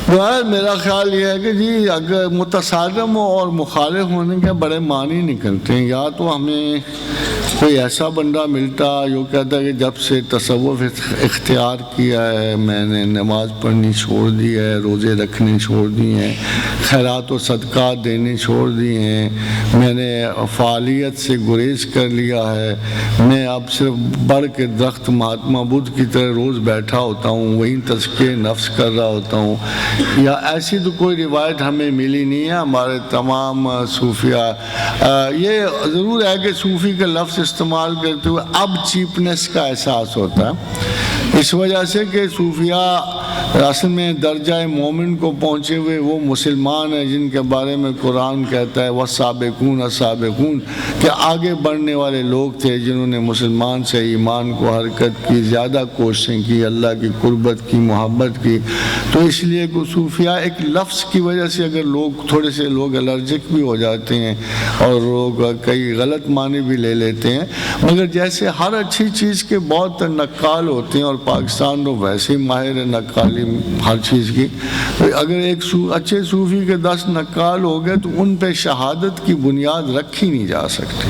بہرحال میرا خیال یہ ہے کہ جی اگر متصادم اور مخالف ہونے کے بڑے معنی نکلتے ہیں. یا تو ہمیں کوئی ایسا بندہ ملتا جو کہتا ہے کہ جب سے تصوف اختیار کیا ہے میں نے نماز پڑھنی چھوڑ دی ہے, روزے رکھنے چھوڑ دی ہیں, خیرات و صدقات دینے چھوڑ دی ہیں, میں نے فعالیت سے گریز کر لیا ہے, میں اب صرف بڑھ کے درخت مہاتما بدھ کی طرح روز بیٹھا ہوتا ہوں, وہیں تزکیہ نفس کر رہا ہوتا ہوں. یا ایسی تو کوئی روایت ہمیں ملی نہیں ہے. ہمارے تمام صوفیہ یہ ضرور ہے کہ صوفی کا لفظ استعمال کرتے ہوئے اب چیپنس کا احساس ہوتا ہے, اس وجہ سے کہ صوفیہ اصل میں درجہ مومن کو پہنچے ہوئے وہ مسلمان ہیں جن کے بارے میں قرآن کہتا ہے وَالسَّابِقُونَ السَّابِقُونَ, کہ آگے بڑھنے والے لوگ تھے جنہوں نے مسلمان سے ایمان کو حرکت کی, زیادہ کوششیں کی, اللہ کی قربت کی, محبت کی. تو اس لیے کہ صوفیہ ایک لفظ کی وجہ سے اگر لوگ تھوڑے سے لوگ الرجک بھی ہو جاتے ہیں اور لوگ کئی غلط معنی بھی لے لیتے ہیں, مگر جیسے ہر اچھی چیز کے بہت نقال ہوتے ہیں اور پاکستان تو ویسے ہی ماہر ہے نقالی ہر چیز کی, تو اگر ایک اچھے صوفی کے 10 نقال ہو گئے تو ان پہ شہادت کی بنیاد رکھی نہیں جا سکتی.